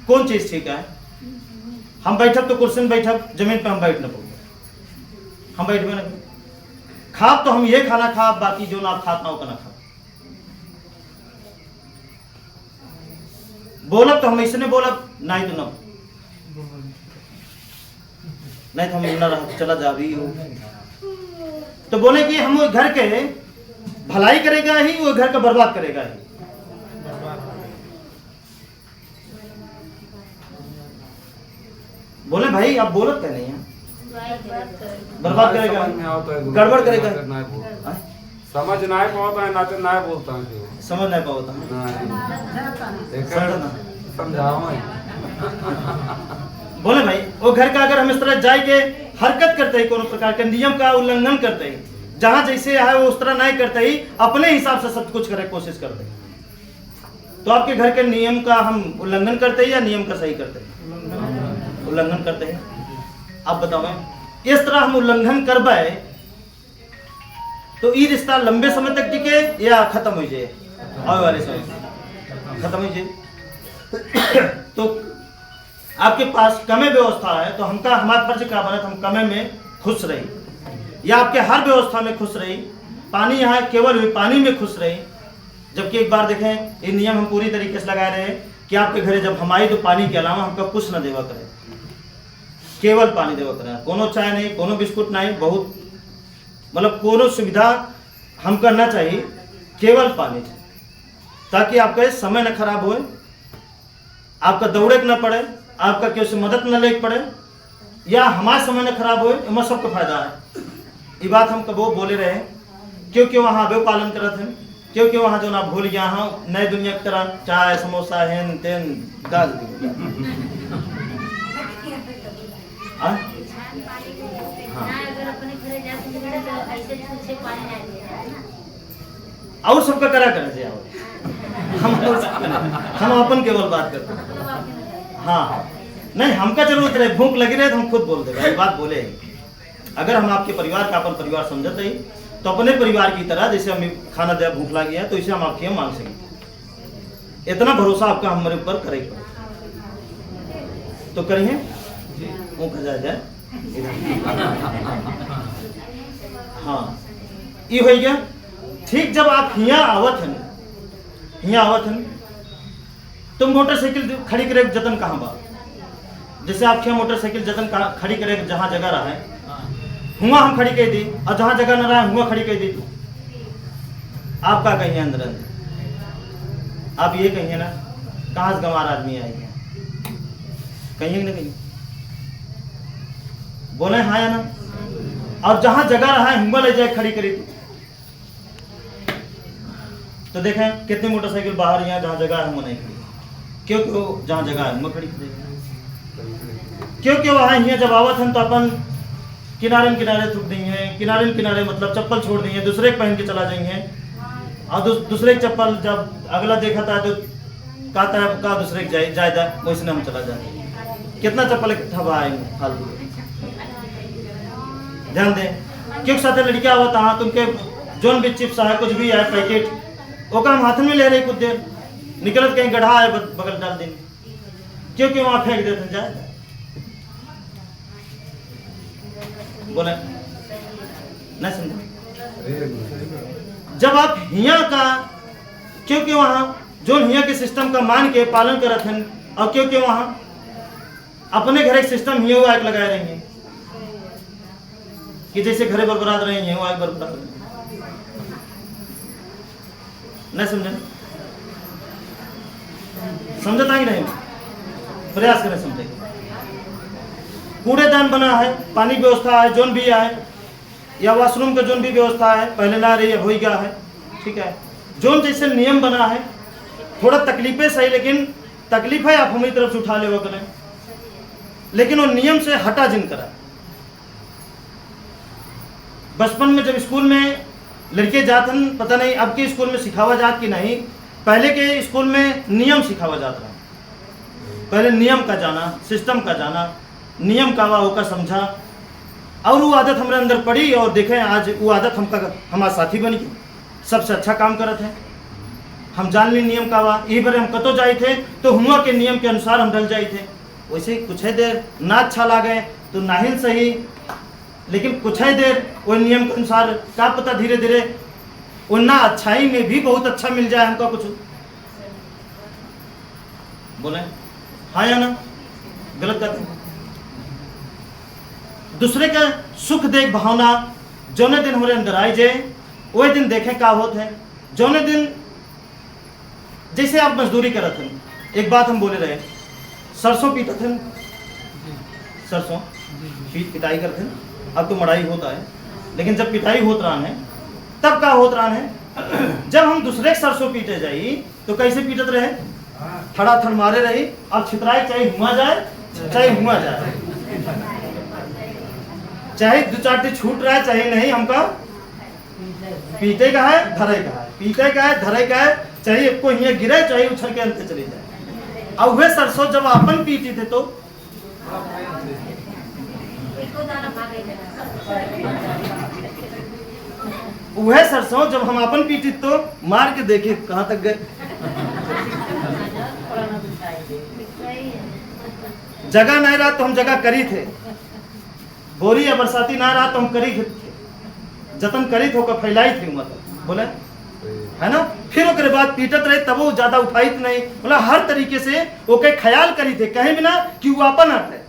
कौन चीज ठीक है? हम बैठब तो कुर्सी में बैठब, जमीन पे हम बैठ न पाओगे, हम बैठबे न खाब तो हम ये खाना खाब, बाकी जो ना आप खाता हो ना खा, बोलब तो हम ऐसे नहीं बोलब, नहीं तो ना नहीं तो हम न रह चला जा भी हो, तो बोले कि हम वो घर के भलाई करेगा ही, वो घर का बर्बाद करेगा ही। बोले भाई आप बोलत क्या नहीं है, बर्बाद करेगा, गड़बड़ करेगा, समझ ना पाता है, नाते ना बोलता है, समझ नहीं पाता समझाओ। बोले भाई वो घर का अगर हम इस तरह जाए के हरकत करते ही, कोनो प्रकार के नियम का उल्लंघन करते ही, जहां जैसे है वो उस तरह नहीं करते ही, अपने हिसाब से सब कुछ करे कोशिश करते ही, तो आपके घर के नियम का हम उल्लंघन करते हैं या नियम का सही करते हैं? उल्लंघन करते हैं। आप बताओ इस तरह हम उल्लंघन कर पाए तो ये रिश्ता लंबे समय तक टिके या खत्म हो जाए? आने वाले समय खत्म हो जाए। तो आपके पास कमे व्यवस्था है तो हमका हमारा फर्ज क्या बना, हम कमे में खुश रही या आपके हर व्यवस्था में खुश रही, पानी यहाँ केवल हुई पानी में खुश रही। जबकि एक बार देखें ये नियम हम पूरी तरीके से लगा रहे हैं कि आपके घरे जब हम आए तो पानी के अलावा हमका कुछ न देवा करें, केवल पानी देवा करें, कोनो चाय नहीं, कोनो बिस्कुट नहीं, बहुत मतलब कोनो सुविधा हम करना चाहिए, केवल पानी, ताकि आपका समय न खराब हो, आपका दौड़े न पड़े, आपका किसी से मदद न ले पड़े या हमारा समय न खराब हो, इसमें सबको फायदा है। ये बात हम कबो बोले रहे क्योंकि वहाँ अभी पालन करते हैं, क्योंकि वहाँ जो ना भूल गया हाँ नए दुनिया की तरह चाय समोसा हेन तेन डाल दी। और सबका करा करे हम अपन केवल बात करते हैं। हाँ नहीं हमका जरूरत रहे, भूख लगी रहे तो हम खुद बोल देगा, ये बात बोले। अगर हम आपके परिवार का अपन परिवार समझते ही तो अपने परिवार की तरह, जैसे हमें खाना दिया भूख लगी है तो इसे हम आपके मांग सकें, इतना भरोसा आपका हमारे ऊपर करेगा तो करिए वो खजा जाए। हाँ ये हो गया ठीक। जब आप हिया आवत हैं तो मोटरसाइकिल खड़ी करे जतन कहाँ बा, जैसे आप मोटरसाइकिल जतन खड़ी करे जहाँ जगह रहा है हुआ हम खड़ी कह दी, और जहाँ जगह न रहा है हुआ खड़ी कह दी, आप क्या कहिए अंदर अंदर? आप ये कहिए ना कहाँ से गंवार आदमी आएंगे, कहिए ना कहिए, बोले हाँ या ना। और जहाँ जगह रहा है हुआ ले जाए खड़ी करी तो देखें कितनी मोटरसाइकिल बाहर यहाँ जहाँ जगह है वो नहीं खड़ी, क्योंकि जहाँ जगह है वो खड़ी करेगी, क्योंकि वहाँ यहाँ जब आवत हम तो अपन किनारे किनारे थूक दी हैं, किनारे किनारे मतलब चप्पल छोड़ दी हैं, दूसरे पहन के चला जाएंगे, और दूसरे चप्पल जब अगला देखा था तो कहता है का दूसरे जायदा वैसे हम चला जाए, कितना चप्पल इकट्ठा आएंगे फालतू। ध्यान दें क्योंकि साथ लड़कियाँ आवत हाँ तुमके जोन भी चिप्स है कुछ भी है पैकेट वो हम हाथ में ले रहे कुछ देर निकलत कहीं गड्ढा है बगल डाल देंगे, क्योंकि वहाँ फेंक देते जाए। बोले नहीं समझे। जब आप हिया का क्योंकि वहाँ जो हिया के सिस्टम का मान के पालन करते हैं और क्योंकि वहाँ अपने घर एक सिस्टम हिया हुआ एक लगाए रहेंगे कि जैसे घरे बरबरात रहे हैं वो एक बरबरात रहे नहीं समझे, समझता ही नहीं, प्रयास करें समझे। कूड़ेदान बना है, पानी व्यवस्था है, जोन भी है या वॉशरूम का जोन भी व्यवस्था है, पहले ना रही है हो गया है, ठीक है। जोन जैसे नियम बना है, थोड़ा तकलीफें सही लेकिन तकलीफ है आप हमारी तरफ से उठा ले वो करें, लेकिन वो नियम से हटा जिन करा। बचपन में जब स्कूल में लड़के जाते हैं, पता नहीं अब के स्कूल में सिखावा जात कि नहीं, पहले के स्कूल में नियम सिखावा जाता है, पहले नियम का जाना, सिस्टम का जाना, नियम का वा होकर समझा और वो आदत हमारे अंदर पड़ी और देखें आज वो आदत हमारा साथी बन गई, सबसे अच्छा काम करते हैं। हम जान ली नियम का वा, यही बार हम कतो जाए थे तो हुआ के नियम के अनुसार हम डल जाए थे, वैसे कुछ ही देर ना अच्छा लगे तो नाहिल सही, लेकिन कुछ ही देर वो नियम के अनुसार क्या पता धीरे धीरे वो ना अच्छाई में भी बहुत अच्छा मिल जाए हमको कुछ। बोले हाँ या ना, गलत कहते हैं। दूसरे का सुख देख भावना जौने दिन हमारे अंदर आई जाए वही दिन देखें क्या होता है। जौने दिन जैसे आप मजदूरी करते हैं, एक बात हम बोले रहे, सरसों पीते थे, सरसों पिटाई करते हैं, अब तो मड़ाई होता है, लेकिन जब पिटाई होता रहा है तब का होत रहा है जब हम दूसरे के सरसों पीटे जाई तो कैसे पीटत रहे, थड़ा थड़ मारे रही। अब छितराई चाहे हुआ जाए चाहे हुआ जाए, चाहे दो चार छूट रहा है चाहे नहीं, हमका पीटे का है धरे का है, पीटे का है धरे का है, चाहे को यहाँ गिरे चाहे उछल के अंत चले जाए। अब वे सरसों जब अपन पीटी थे तो वह सरसों जब हम अपन पीटी तो मार के देखे कहां तक गए। जगह नहीं रहा तो हम जगह करी थे, बोरी या बरसाती ना रहा तो हम करी थे, जतन करी थे होकर फैलाई थी मतलब बोले है ना। फिर उसके बाद पीटत रहे तब वो ज्यादा उठाई नहीं, बोला हर तरीके से वो के ख्याल करी थे कहीं भी ना कि वो अपन हटे।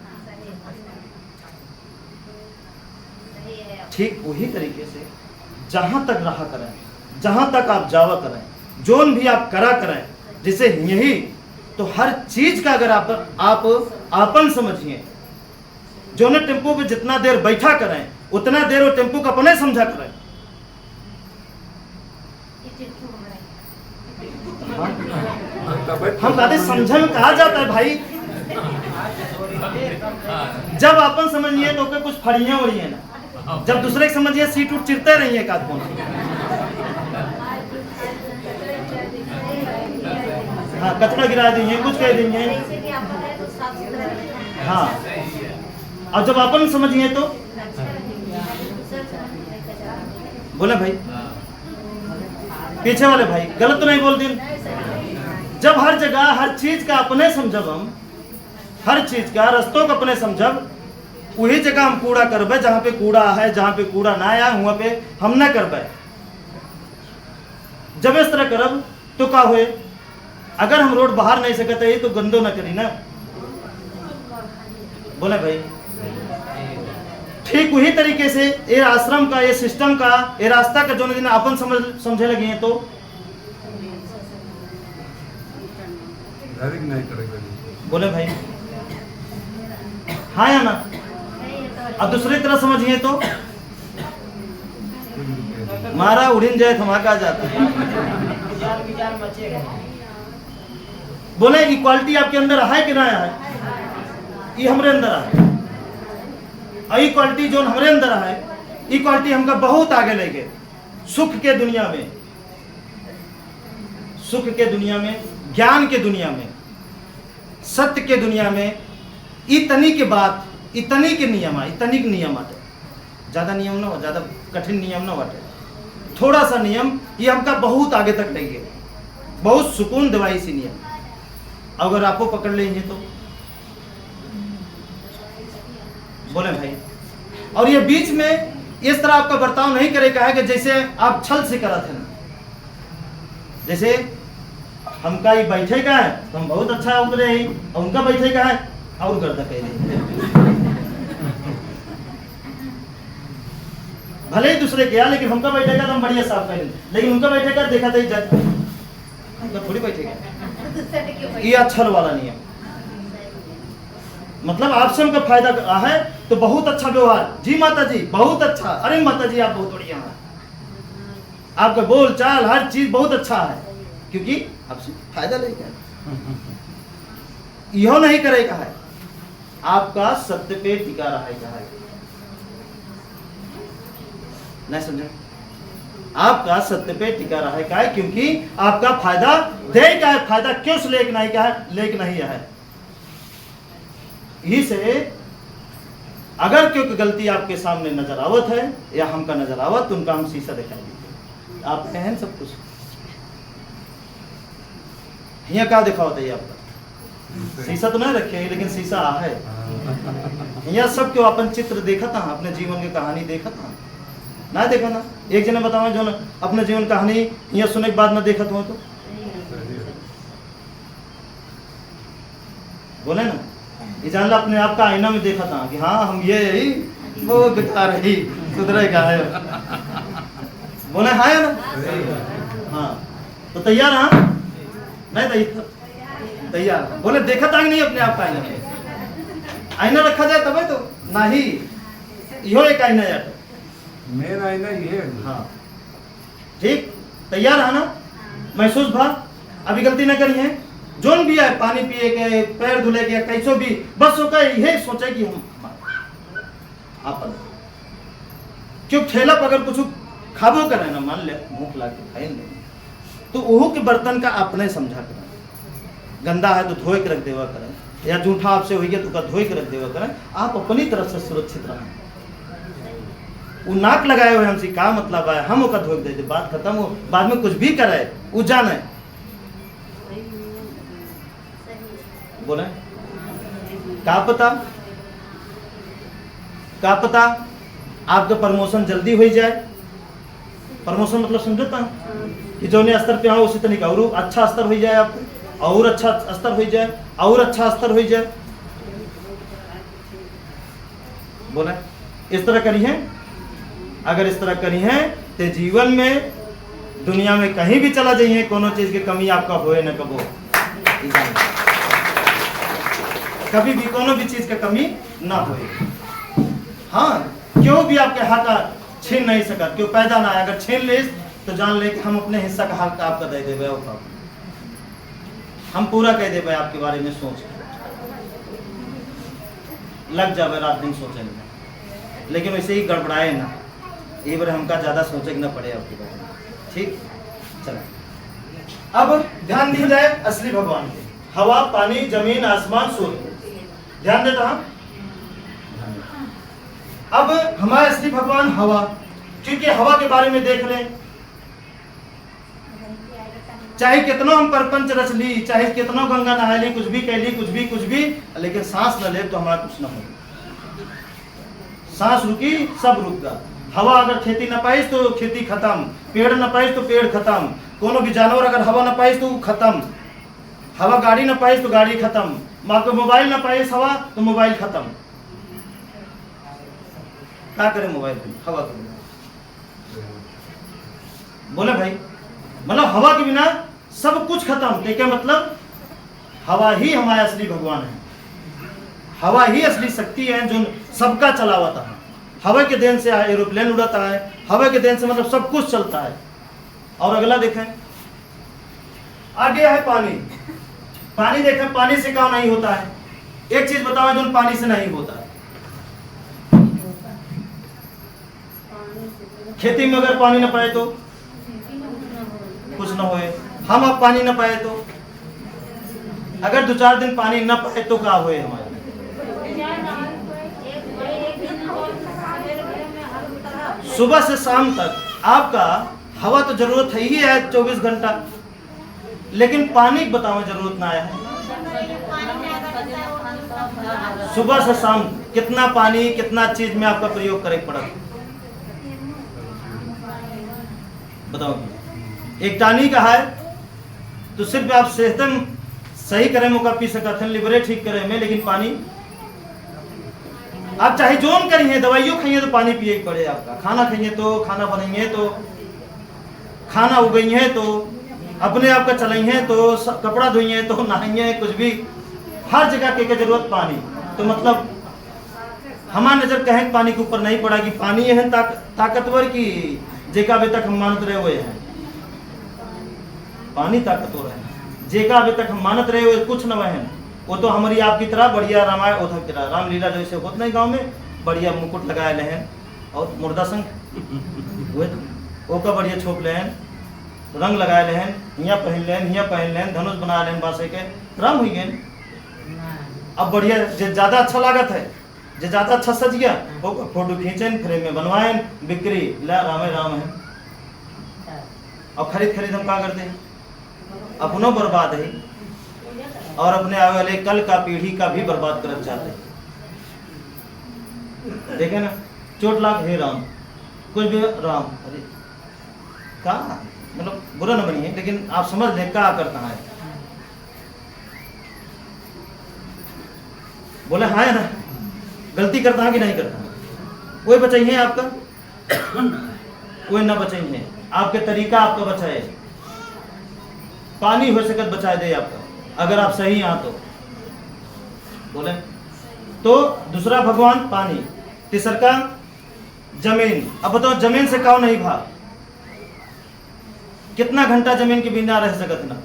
ठीक वही तरीके से जहां तक रहा करें, जहां तक आप जावा करें, जोन भी आप करा करें, जैसे यही तो हर चीज का अगर आप आपन समझिए, जो ने टेम्पो पे जितना देर बैठा करें उतना देर वो टेम्पो का अपने समझा करें। हम कहते समझे में कहा जाता है भाई, जब अपन समझिए तो कुछ फड़िए वड़िए ना, जब दूसरे के समझिए सीट उठ चिरते रहिए का कौन। हाँ कचरा गिरा देंगे कुछ कह देंगे, हाँ और जब अपन समझिए तो बोले भाई पीछे वाले भाई गलत तो नहीं बोल दी। जब हर जगह हर चीज का अपने समझब, हम हर चीज का रस्तों का अपने समझब, वही जगह हम कूड़ा करबे जहां पे कूड़ा है, जहां पे कूड़ा ना आया वहां पे हम न करबे। जब इस तरह करब तो का हुए, अगर हम रोड बाहर नहीं सकते तो गंदो न करी ना, बोले भाई। ठीक वही तरीके से ये आश्रम का, ये सिस्टम का, ये रास्ता का जो दिन अपन समझे लगे हैं तो नहीं करेगा। बोले भाई हाँ या ना। अब दूसरी तरह समझिए तो मारा उड़ीन जाए धमाका जाता है। बोले इक्वालिटी आपके अंदर है कि ना है, ये हमारे अंदर है। इक्वालिटी जो हमारे अंदर है, इक्वालिटी हमका बहुत आगे ले गए सुख के दुनिया में, सुख के दुनिया में, ज्ञान के दुनिया में, सत्य के दुनिया में। इतनी के बात, इतनी के नियम है, इतनी के नियम आते, ज्यादा नियम ना हो, ज्यादा कठिन नियम ना बाटे, थोड़ा सा नियम ये हमका बहुत आगे तक ले गए, बहुत सुकून दवाई सी नियम। अगर आपको पकड़ लेंगे तो बोले भाई। और ये बीच में इस तरह आपका बर्ताव नहीं करेगा है कि जैसे आप छल से करा थे ना, जैसे हमका ये बैठेगा है तो हम बहुत अच्छा उतरे ही, और उनका बैठेगा है और गर्दा कह रहे भले ही दूसरे गया, लेकिन हमका बैठेगा तो हम बढ़िया साफ करेंगे, लेकिन उनका बैठेगा देखा तो जाता थोड़ी बैठेगा। ये अच्छा वाला नियम, मतलब आपसे हमका फायदा है तो बहुत अच्छा व्यवहार, जी माता जी बहुत अच्छा, अरे माता जी आप बहुत बढ़िया हैं, आपका बोल चाल हर चीज बहुत अच्छा है, क्योंकि आपसे फायदा लेगा। यह नहीं करेगा है, आपका सत्य पे टिका रहेगा है, नहीं समझे, आपका सत्य पे टिका रहेगा है, क्योंकि आपका फायदा देगा है। फायदा क्यों से लेक नहीं का है, लेक नहीं है। यही से अगर क्योंकि गलती आपके सामने नजर आवत है या हमका नजर आवत तो उनका हम शीशा दिखा दीजिए, आप हैं सब कुछ यहाँ क्या दिखा होता है आपका शीशा तो नहीं रखे, लेकिन शीशा है यहाँ सब क्यों अपन चित्र देखा था, अपने जीवन की कहानी देखा था ना, देखा ना। एक जने बताओ जो ना अपने जीवन कहानी यहाँ सुनने के बाद ना देखा हो तो बोले ना, ये जान ला अपने आप का आईना में देखा था कि हाँ हम ये यही वो बेकार है सुधरेगा है, बोले हाँ या ना। हाँ तो तैयार, हाँ नहीं तैयार, बोले देखा था कि नहीं अपने आप का आईना में, आईना रखा जाए तब तो नहीं, यो एक आईना यार मेन आईना ये है। हाँ ठीक, तैयार है ना, महसूस भा, अभी गलती न करी है, जोन भी है पानी पिए के, पैर धुले के, कैसो भी, बस होकर यही सोचे कि हम आप क्यों ठेला पर अगर कुछ खाबो करे ना, मान ले भूख लागे खाए नहीं, तो ओहो के बर्तन का अपने समझा करें, गंदा है तो धोए के रख देवा करें, या जूठा आपसे हो गया तो उसका धोए के रख देवा करें, आप अपनी तरफ से सुरक्षित रहें। वो नाक लगाए हुए हमसे क्या मतलब है, हम ओका धोए दे दे, बात खत्म हो, बाद में कुछ भी करे वो जाने, बोले क्या पता आपका प्रमोशन जल्दी हो जाए। प्रमोशन मतलब समझता कि जो स्तर पे हो उसी तरीका और अच्छा स्तर हो जाए, आपको और अच्छा स्तर हो जाए, और अच्छा स्तर हो जाए, बोले इस तरह करी है। अगर इस तरह करी है तो जीवन में दुनिया में कहीं भी चला जाइए, कोनो चीज की कमी आपका होए न कबो, कभी भी कोनो भी चीज का कमी ना होए। हाँ, क्यों भी आपके हक छीन नहीं सका, क्यों पैदा ना आए, अगर छीन ले तो जान ले कि हम अपने हिस्सा का हक आपका दे देवे, हम पूरा कह देवे आपके बारे में सोच लग जावे, रात दिन सोचेंगे, लेकिन वैसे ही गड़बड़ाए ना, ये बार हमका ज्यादा सोचे ना पड़े आपके बारे में, ठीक। चलो अब ध्यान दी जाए असली भगवान के, हवा, पानी, जमीन, आसमान, सूर्य, ध्यान देता हम। अब हमारे असली भगवान हवा, क्योंकि हवा के बारे में देख लें, चाहे कितना हम परपंच रच ली, चाहे कितना गंगा नहा ली, कुछ भी कह ली, कुछ भी, लेकिन सांस न ले तो हमारा कुछ ना हो। सांस रुकी सब रुक गया। हवा अगर खेती न पाई तो खेती खत्म, पेड़ न पाई तो पेड़ खत्म, कोनो भी जानवर अगर हवा न पाई तो खत्म, हवा गाड़ी न पाई तो गाड़ी खत्म, आपको मोबाइल न पाई हवा तो मोबाइल खत्म। क्या करे मोबाइल हवा के बिना, बोले भाई, मतलब हवा के बिना सब कुछ खत्म। तो क्या मतलब, हवा ही हमारा असली भगवान है, हवा ही असली शक्ति है जो सबका चलावता है। हवा के देन से एरोप्लेन उड़ाता है, हवा के देन से मतलब सब कुछ चलता है। और अगला देखें, आगे है पानी। पानी देखें, पानी से काम नहीं होता है। एक चीज बताओ जो पानी से नहीं होता है, खेती में अगर पानी न पाए तो कुछ न होए, हम अब पानी न पाए तो, अगर 2-4 दिन पानी न पाए तो क्या होए हमारे, सुबह से शाम तक आपका हवा तो जरूरत है ही है 24 घंटा, लेकिन पानी बताओ जरूरत ना है। सुबह से शाम कितना पानी, कितना चीज में आपका प्रयोग करे पड़ा, बताओ। एक टानी का है तो सिर्फ आप सेहत सही करे मौका पी सकते हैं, लिवरे ठीक करे में, लेकिन पानी आप चाहे जोन करिए, दवाइयों खाइए तो पानी पिए पड़े आपका, खाना खाइए तो, खाना बनाइए तो, खाना उगाइए तो, अपने आप का चलाइए तो, कपड़ा धोइए तो, नहाइए, कुछ भी, हर जगह के जरूरत पानी। तो मतलब हमारा नजर कहें पानी के ऊपर नहीं पड़ा कि पानी है ताकतवर की जेका अभी तक हम मानत रहे हुए हैं, पानी ताकतवर है, जेका अभी तक हम मानत रहे हुए कुछ न है। वो तो हमारी आपकी तरह बढ़िया रामायण उधर की तरह रामलीला जैसे होत नहीं गांव में, बढ़िया मुकुट लगाए ले हैं और मुर्दा संग वो का बढ़िया छोप ले हैं, रंग लगाए ले हैं, हिया पहन लें, हिया पहन लें, धनुष बना लें, बासे के राम हुई गए। अब बढ़िया ज्यादा अच्छा लागत है, जो ज्यादा अच्छा सज गया वो फोटो खींचें, फ्रेम में बनवाएं, बिक्री ला राम है। और खरीद हम क्या करते हैं, अपनों बर्बाद है और अपने आने वाले कल का पीढ़ी का भी बर्बाद करना चाहते हैं। देखे ना, चोट लाख हे राम, कुछ भी राम, अरे का मतलब बुरा न बनी है, लेकिन आप समझ लें क्या करता है। बोले हाँ है ना, गलती करता है कि नहीं करता, कोई बचाइए आपका, कोई ना बचाइए, आपके तरीका आपका बचाए, पानी हो सके बचा दे आपका, अगर आप सही यहाँ तो बोले। तो दूसरा भगवान पानी, तीसरा का जमीन। अब बताओ जमीन से क्यों नहीं भाग, कितना घंटा जमीन के बिना रह सकत ना?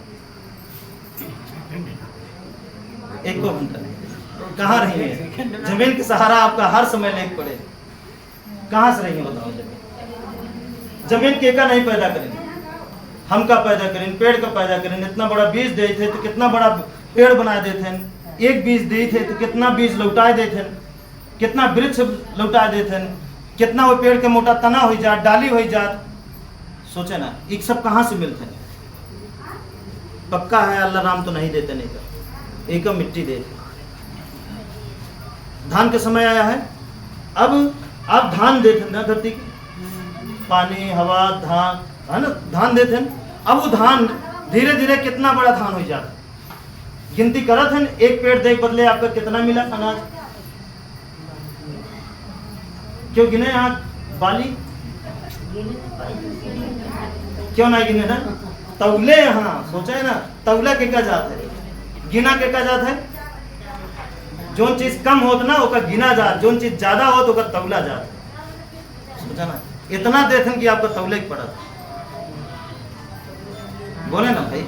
एक को घंटा नहीं। कहाँ रही है? जमीन के सहारा आपका हर समय लेके पड़े, कहाँ से रही है बताओ? जमीन के का नहीं पैदा करेंगे, हम का पैदा करें, पेड़ का पैदा करें। इतना बड़ा बीज दे थे तो कितना बड़ा पेड़ बना देते हैं, एक बीज दे थे तो कितना बीज लौटा देते हैं, कितना वृक्ष लौटा देते हैं, कितना वो पेड़ के मोटा तना हो जात, डाली हो जात। सोचे ना, एक सब कहाँ से मिलते हैं? पक्का है अल्लाह राम तो नहीं देते, नहीं कर एक मिट्टी देते। धान के समय आया है, अब आप धान देते ना, धरती की पानी हवा धान है ना, धान देते हैं। अब वो धान धीरे धीरे कितना बड़ा धान हो जाता है, गिनती करत हैं, एक पेड़ देख बदले आपका कितना मिला अनाज? क्यों गिने यहाँ बाली? क्यों नहीं गिने ना? तौले यहाँ सोचा है ना, तौला के क्या जात है, गिना के क्या जात है? जो चीज कम होत ना ओका गिना जात, जो चीज ज्यादा होत ओका तौला जात। सोचा ना, इतना देथन कि आपको तौले पड़ा। बोले ना भाई।